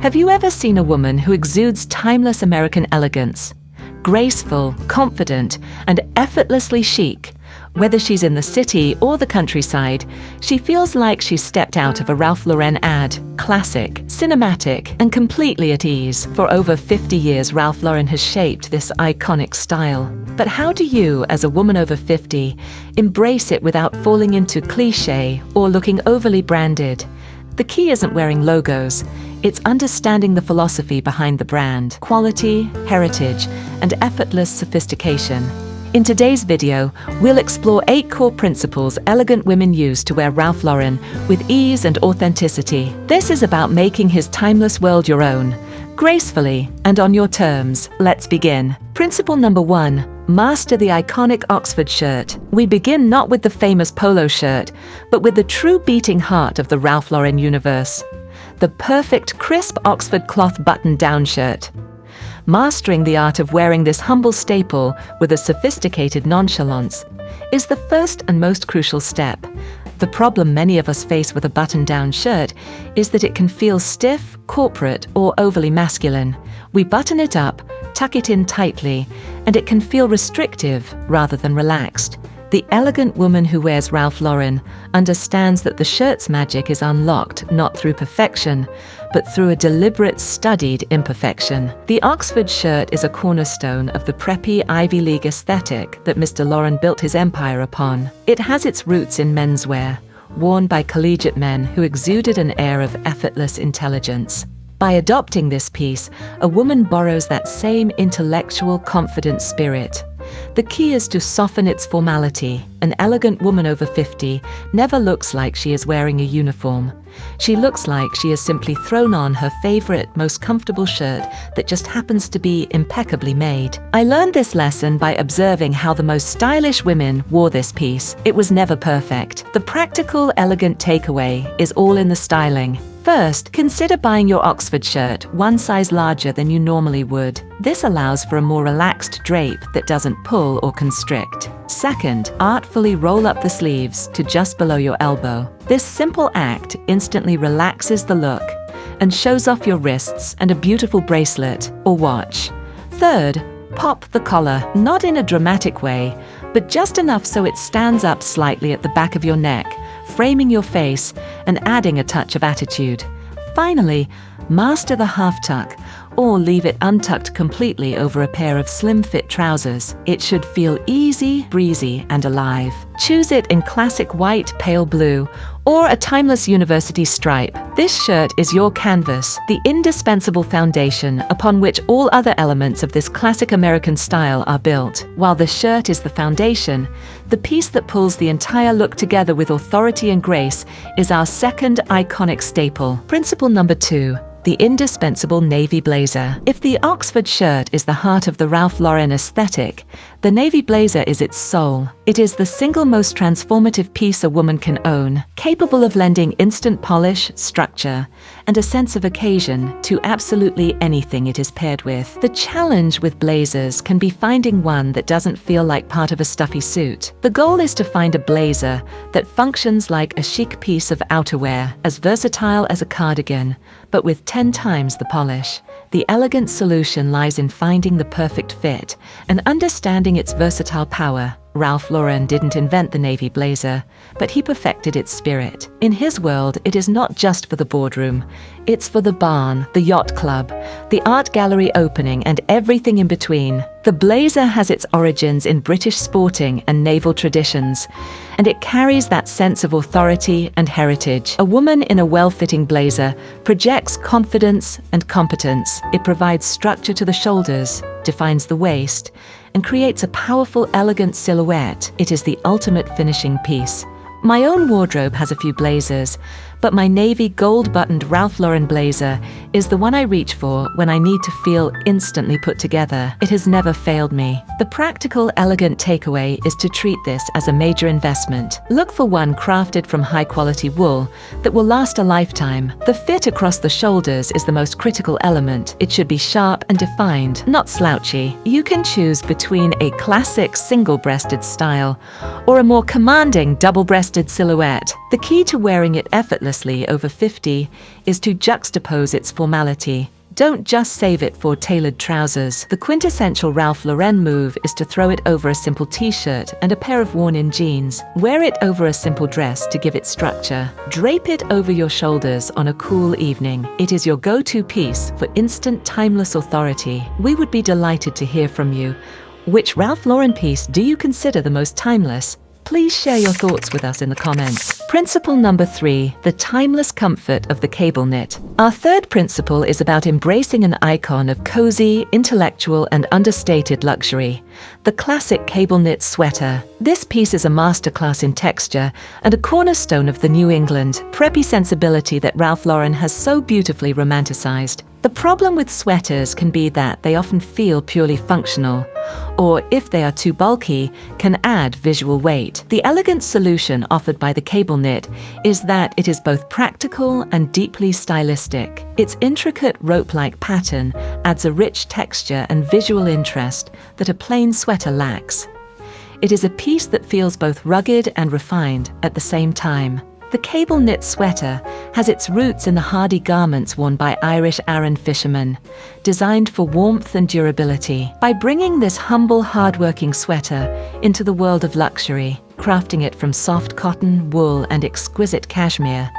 Have you ever seen a woman who exudes timeless American elegance? Graceful, confident, and effortlessly chic. Whether she's in the city or the countryside, she feels like she's stepped out of a Ralph Lauren ad. Classic, cinematic, and completely at ease. For over 50 years, Ralph Lauren has shaped this iconic style. But how do you, as a woman over 50, embrace it without falling into cliché or looking overly branded? The key isn't wearing logos, it's understanding the philosophy behind the brand. Quality, heritage, and effortless sophistication. In today's video, we'll explore 8 core principles elegant women use to wear Ralph Lauren with ease and authenticity. This is about making his timeless world your own, gracefully and on your terms. Let's begin. Principle number 1. Master the iconic Oxford shirt. We begin not with the famous polo shirt, but with the true beating heart of the Ralph Lauren universe. The perfect, crisp Oxford cloth button-down shirt. Mastering the art of wearing this humble staple with a sophisticated nonchalance is the first and most crucial step. The problem many of us face with a button-down shirt is that it can feel stiff, corporate, or overly masculine. We button it up, tuck it in tightly, and it can feel restrictive rather than relaxed. The elegant woman who wears Ralph Lauren understands that the shirt's magic is unlocked not through perfection, but through a deliberate, studied imperfection. The Oxford shirt is a cornerstone of the preppy Ivy League aesthetic that Mr. Lauren built his empire upon. It has its roots in menswear, worn by collegiate men who exuded an air of effortless intelligence. By adopting this piece, a woman borrows that same intellectual, confident spirit. The key is to soften its formality. An elegant woman over 50 never looks like she is wearing a uniform. She looks like she has simply thrown on her favorite, most comfortable shirt that just happens to be impeccably made. I learned this lesson by observing how the most stylish women wore this piece. It was never perfect. The practical, elegant takeaway is all in the styling. First, consider buying your Oxford shirt one size larger than you normally would. This allows for a more relaxed drape that doesn't pull or constrict. Second, artfully roll up the sleeves to just below your elbow. This simple act instantly relaxes the look and shows off your wrists and a beautiful bracelet or watch. Third, pop the collar, not in a dramatic way, but just enough so it stands up slightly at the back of your neck, framing your face and adding a touch of attitude. Finally, master the half tuck, or leave it untucked completely over a pair of slim-fit trousers. It should feel easy, breezy, and alive. Choose it in classic white, pale blue, or a timeless university stripe. This shirt is your canvas, the indispensable foundation upon which all other elements of this classic American style are built. While the shirt is the foundation, the piece that pulls the entire look together with authority and grace is our second iconic staple. Principle number 2. The indispensable navy blazer. If the Oxford shirt is the heart of the Ralph Lauren aesthetic, the navy blazer is its soul. It is the single most transformative piece a woman can own, capable of lending instant polish, structure, and a sense of occasion to absolutely anything it is paired with. The challenge with blazers can be finding one that doesn't feel like part of a stuffy suit. The goal is to find a blazer that functions like a chic piece of outerwear, as versatile as a cardigan, but with 10 times the polish. The elegant solution lies in finding the perfect fit and understanding its versatile power. Ralph Lauren didn't invent the navy blazer, but he perfected its spirit. In his world, it is not just for the boardroom. It's for the barn, the yacht club, the art gallery opening, and everything in between. The blazer has its origins in British sporting and naval traditions, and it carries that sense of authority and heritage. A woman in a well-fitting blazer projects confidence and competence. It provides structure to the shoulders, defines the waist, and creates a powerful, elegant silhouette. It is the ultimate finishing piece. My own wardrobe has a few blazers, but my navy gold-buttoned Ralph Lauren blazer is the one I reach for when I need to feel instantly put together. It has never failed me. The practical, elegant takeaway is to treat this as a major investment. Look for one crafted from high-quality wool that will last a lifetime. The fit across the shoulders is the most critical element. It should be sharp and defined, not slouchy. You can choose between a classic single-breasted style or a more commanding double-breasted silhouette. The key to wearing it effortlessly effortlessly over 50 is to juxtapose its formality. Don't just save it for tailored trousers. The quintessential Ralph Lauren move is to throw it over a simple t-shirt and a pair of worn-in jeans. Wear it over a simple dress to give it structure. Drape it over your shoulders on a cool evening. It is your go-to piece for instant, timeless authority. We would be delighted to hear from you. Which Ralph Lauren piece do you consider the most timeless? Please share your thoughts with us in the comments. Principle number 3, the timeless comfort of the cable knit. Our third principle is about embracing an icon of cozy, intellectual, and understated luxury, the classic cable knit sweater. This piece is a masterclass in texture and a cornerstone of the New England, preppy sensibility that Ralph Lauren has so beautifully romanticized. The problem with sweaters can be that they often feel purely functional, or if they are too bulky, can add visual weight. The elegant solution offered by the cable knit is that it is both practical and deeply stylistic. Its intricate rope-like pattern adds a rich texture and visual interest that a plain sweater lacks. It is a piece that feels both rugged and refined at the same time. The cable knit sweater has its roots in the hardy garments worn by Irish Aran fishermen, designed for warmth and durability. By bringing this humble, hard-working sweater into the world of luxury, crafting it from soft cotton, wool, and exquisite cashmere,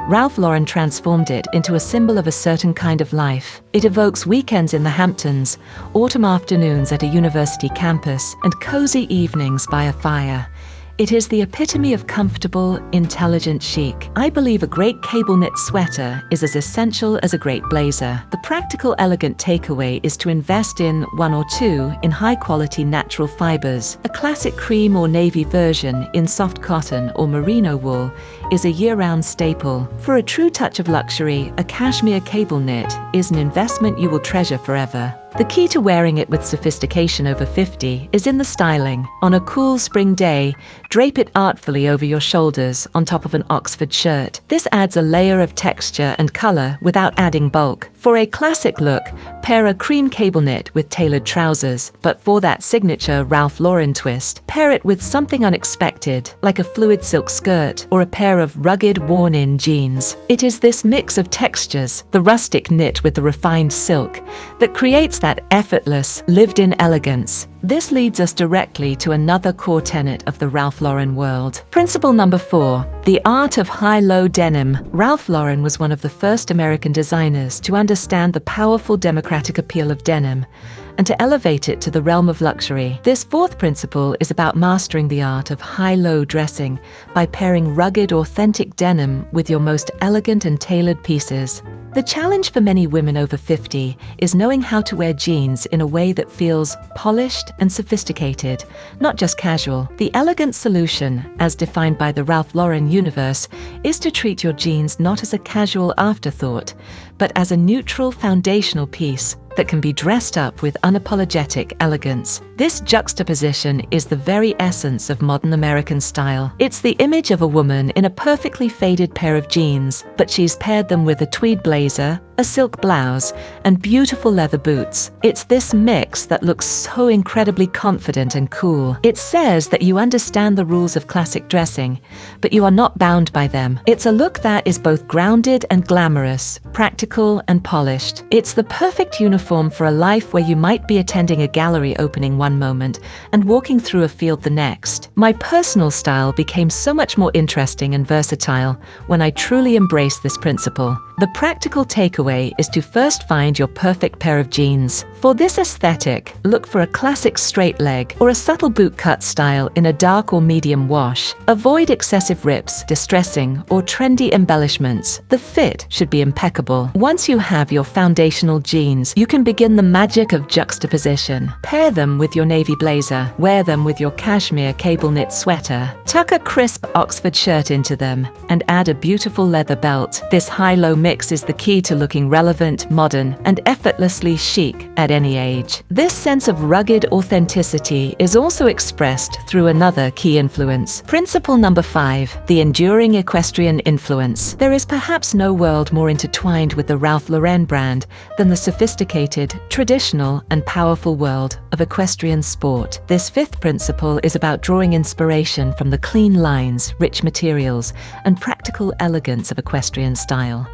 Ralph Lauren transformed it into a symbol of a certain kind of life. It evokes weekends in the Hamptons, autumn afternoons at a university campus, and cozy evenings by a fire. It is the epitome of comfortable, intelligent chic. I believe a great cable knit sweater is as essential as a great blazer. The practical, elegant takeaway is to invest in one or two in high-quality natural fibers. A classic cream or navy version in soft cotton or merino wool is a year-round staple. For a true touch of luxury, a cashmere cable knit is an investment you will treasure forever. The key to wearing it with sophistication over 50 is in the styling. On a cool spring day, drape it artfully over your shoulders on top of an Oxford shirt. This adds a layer of texture and color without adding bulk. For a classic look, pair a cream cable knit with tailored trousers. But for that signature Ralph Lauren twist, pair it with something unexpected, like a fluid silk skirt or a pair of rugged, worn-in jeans. It is this mix of textures, the rustic knit with the refined silk, that creates that effortless, lived-in elegance. This leads us directly to another core tenet of the Ralph Lauren world. Principle number 4, the art of high-low denim. Ralph Lauren was one of the first American designers to understand the powerful democratic appeal of denim and to elevate it to the realm of luxury. This fourth principle is about mastering the art of high-low dressing by pairing rugged, authentic denim with your most elegant and tailored pieces. The challenge for many women over 50 is knowing how to wear jeans in a way that feels polished and sophisticated, not just casual. The elegant solution, as defined by the Ralph Lauren universe, is to treat your jeans not as a casual afterthought, but as a neutral foundational piece that can be dressed up with unapologetic elegance. This juxtaposition is the very essence of modern American style. It's the image of a woman in a perfectly faded pair of jeans, but she's paired them with a tweed blazer, a silk blouse, and beautiful leather boots. It's this mix that looks so incredibly confident and cool. It says that you understand the rules of classic dressing, but you are not bound by them. It's a look that is both grounded and glamorous, practical and polished. It's the perfect uniform for a life where you might be attending a gallery opening one moment and walking through a field the next. My personal style became so much more interesting and versatile when I truly embraced this principle. The practical takeaway is to first find your perfect pair of jeans. For this aesthetic, look for a classic straight leg or a subtle boot cut style in a dark or medium wash. Avoid excessive rips, distressing, or trendy embellishments. The fit should be impeccable. Once you have your foundational jeans, you can begin the magic of juxtaposition. Pair them with your navy blazer. Wear them with your cashmere cable knit sweater. Tuck a crisp Oxford shirt into them and add a beautiful leather belt. This high-low mix is the key to looking looking relevant, modern, and effortlessly chic at any age. This sense of rugged authenticity is also expressed through another key influence. Principle number 5, the enduring equestrian influence. There is perhaps no world more intertwined with the Ralph Lauren brand than the sophisticated, traditional, and powerful world of equestrian sport. This 5th principle is about drawing inspiration from the clean lines, rich materials, and practical elegance of equestrian style.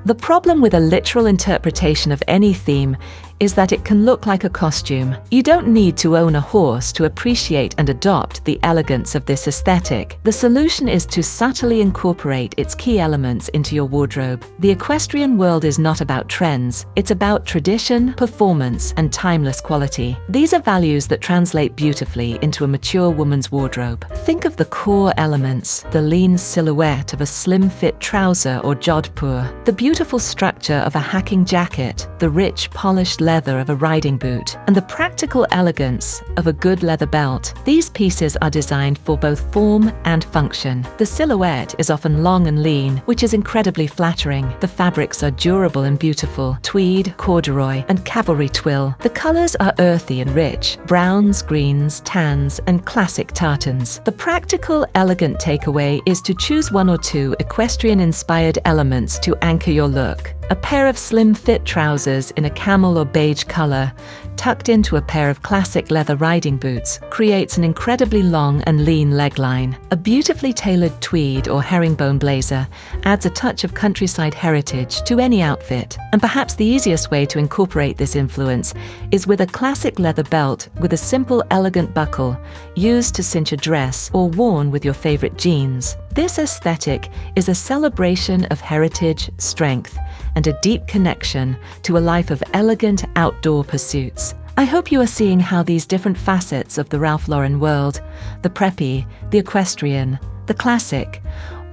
The problem with a literal interpretation of any theme is that it can look like a costume. You don't need to own a horse to appreciate and adopt the elegance of this aesthetic. The solution is to subtly incorporate its key elements into your wardrobe. The equestrian world is not about trends, it's about tradition, performance, and timeless quality. These are values that translate beautifully into a mature woman's wardrobe. Think of the core elements: the lean silhouette of a slim-fit trouser or jodhpur, the beautiful structure of a hacking jacket, the rich, polished leather of a riding boot, and the practical elegance of a good leather belt. These pieces are designed for both form and function. The silhouette is often long and lean, which is incredibly flattering. The fabrics are durable and beautiful: tweed, corduroy, and cavalry twill. The colors are earthy and rich: browns, greens, tans, and classic tartans. The practical, elegant takeaway is to choose 1 or 2 equestrian-inspired elements to anchor your look. A pair of slim-fit trousers in a camel or beige color, tucked into a pair of classic leather riding boots, creates an incredibly long and lean leg line. A beautifully tailored tweed or herringbone blazer adds a touch of countryside heritage to any outfit. And perhaps the easiest way to incorporate this influence is with a classic leather belt with a simple, elegant buckle, used to cinch a dress or worn with your favorite jeans. This aesthetic is a celebration of heritage, strength, and a deep connection to a life of elegant outdoor pursuits. I hope you are seeing how these different facets of the Ralph Lauren world, the preppy, the equestrian, the classic,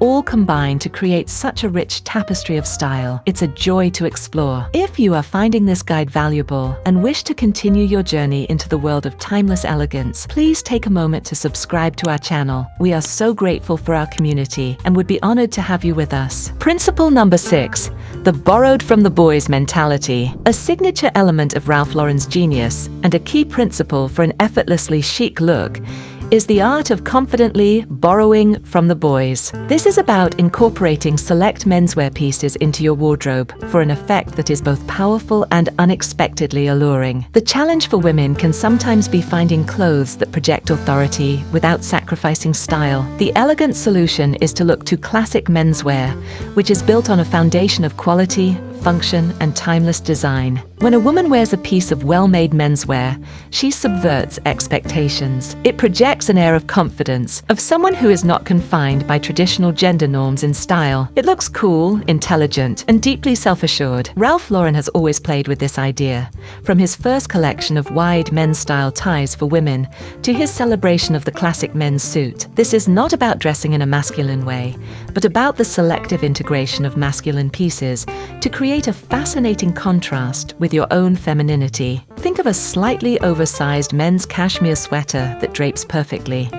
all combine to create such a rich tapestry of style. It's a joy to explore. If you are finding this guide valuable and wish to continue your journey into the world of timeless elegance, please take a moment to subscribe to our channel. We are so grateful for our community and would be honored to have you with us. Principle number 6, the borrowed from the boys mentality. A signature element of Ralph Lauren's genius and a key principle for an effortlessly chic look is the art of confidently borrowing from the boys. This is about incorporating select menswear pieces into your wardrobe for an effect that is both powerful and unexpectedly alluring. The challenge for women can sometimes be finding clothes that project authority without sacrificing style. The elegant solution is to look to classic menswear, which is built on a foundation of quality, function, and timeless design. When a woman wears a piece of well-made menswear, she subverts expectations. It projects an air of confidence, of someone who is not confined by traditional gender norms in style. It looks cool, intelligent, and deeply self-assured. Ralph Lauren has always played with this idea, from his first collection of wide men's-style ties for women to his celebration of the classic men's suit. This is not about dressing in a masculine way, but about the selective integration of masculine pieces to create a fascinating contrast with your own femininity. Think of a slightly oversized men's cashmere sweater that drapes perfectly,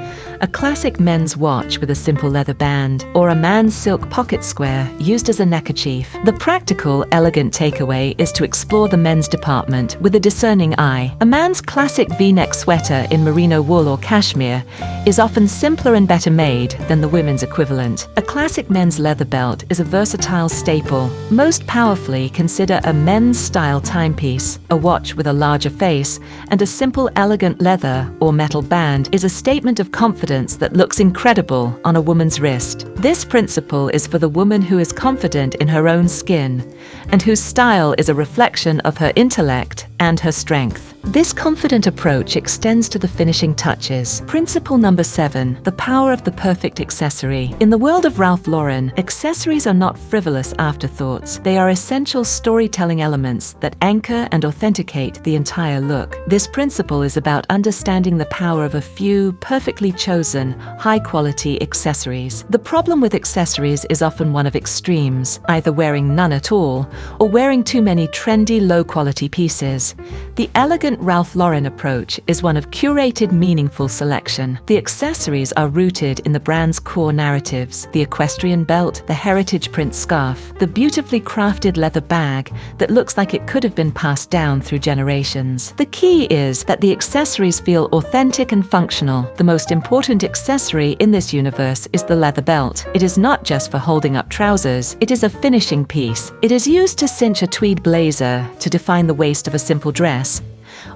a classic men's watch with a simple leather band, or a man's silk pocket square used as a neckerchief. The practical, elegant takeaway is to explore the men's department with a discerning eye. A man's classic V-neck sweater in merino wool or cashmere is often simpler and better made than the women's equivalent. A classic men's leather belt is a versatile staple. Most powerfully, consider a men's style timepiece. A watch with a larger face and a simple, elegant leather or metal band is a statement of confidence that looks incredible on a woman's wrist. This principle is for the woman who is confident in her own skin and whose style is a reflection of her intellect and her strength. This confident approach extends to the finishing touches. Principle number 7, the power of the perfect accessory. In the world of Ralph Lauren, accessories are not frivolous afterthoughts. They are essential storytelling elements that anchor and authenticate the entire look. This principle is about understanding the power of a few perfectly chosen, high-quality accessories. The problem with accessories is often one of extremes, either wearing none at all or wearing too many trendy, low-quality pieces. The elegant elegant Ralph Lauren approach is one of curated, meaningful selection. The accessories are rooted in the brand's core narratives: the equestrian belt, the heritage print scarf, the beautifully crafted leather bag that looks like it could have been passed down through generations. The key is that the accessories feel authentic and functional. The most important accessory in this universe is the leather belt. It is not just for holding up trousers, it is a finishing piece. It is used to cinch a tweed blazer, to define the waist of a simple dress,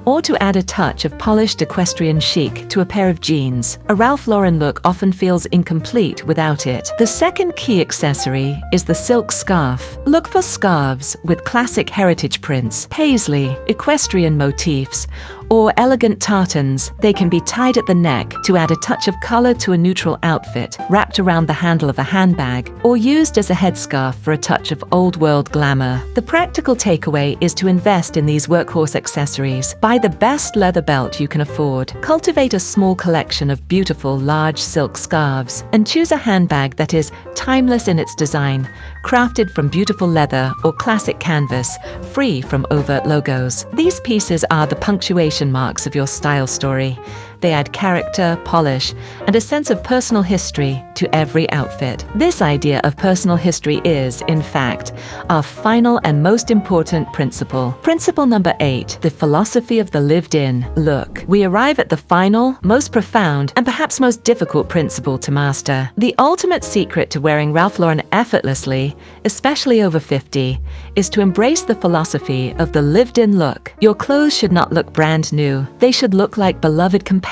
or to add a touch of polished equestrian chic to a pair of jeans. A Ralph Lauren look often feels incomplete without it. The second key accessory is the silk scarf. Look for scarves with classic heritage prints, paisley, equestrian motifs, or elegant tartans. They can be tied at the neck to add a touch of color to a neutral outfit, wrapped around the handle of a handbag, or used as a headscarf for a touch of old-world glamour. The practical takeaway is to invest in these workhorse accessories. Buy the best leather belt you can afford. Cultivate a small collection of beautiful, large silk scarves, and choose a handbag that is timeless in its design, crafted from beautiful leather or classic canvas, free from overt logos. These pieces are the punctuation marks of your style story. They add character, polish, and a sense of personal history to every outfit. This idea of personal history is, in fact, our final and most important principle. Principle number 8, the philosophy of the lived-in look. We arrive at the final, most profound, and perhaps most difficult principle to master. The ultimate secret to wearing Ralph Lauren effortlessly, especially over 50, is to embrace the philosophy of the lived-in look. Your clothes should not look brand new. They should look like beloved companions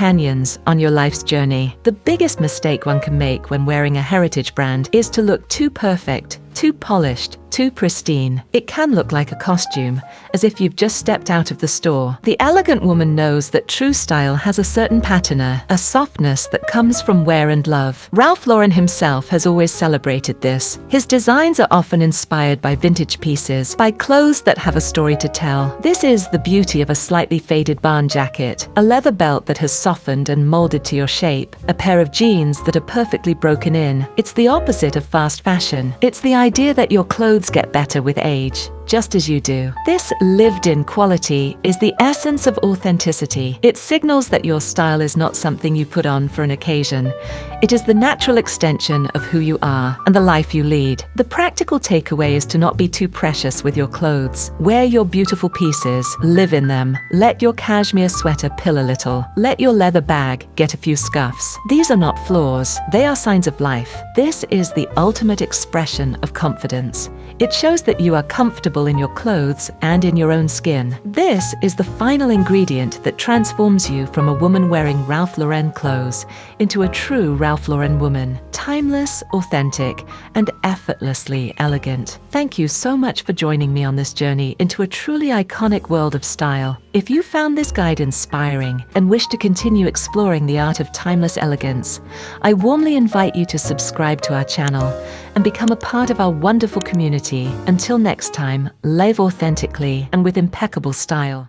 on your life's journey. The biggest mistake one can make when wearing a heritage brand is to look too perfect, too polished, too pristine. It can look like a costume, as if you've just stepped out of the store. The elegant woman knows that true style has a certain patina, a softness that comes from wear and love. Ralph Lauren himself has always celebrated this. His designs are often inspired by vintage pieces, by clothes that have a story to tell. This is the beauty of a slightly faded barn jacket, a leather belt that has softened and molded to your shape, a pair of jeans that are perfectly broken in. It's the opposite of fast fashion. It's the idea that your clothes get better with age, just as you do. This lived-in quality is the essence of authenticity. It signals that your style is not something you put on for an occasion. It is the natural extension of who you are and the life you lead. The practical takeaway is to not be too precious with your clothes. Wear your beautiful pieces, live in them. Let your cashmere sweater pill a little. Let your leather bag get a few scuffs. These are not flaws, they are signs of life. This is the ultimate expression of confidence. It shows that you are comfortable in your clothes and in your own skin. This is the final ingredient that transforms you from a woman wearing Ralph Lauren clothes into a true Ralph Lauren woman. Timeless, authentic, and effortlessly elegant. Thank you so much for joining me on this journey into a truly iconic world of style. If you found this guide inspiring and wish to continue exploring the art of timeless elegance, I warmly invite you to subscribe to our channel and become a part of our wonderful community. Until next time, live authentically and with impeccable style.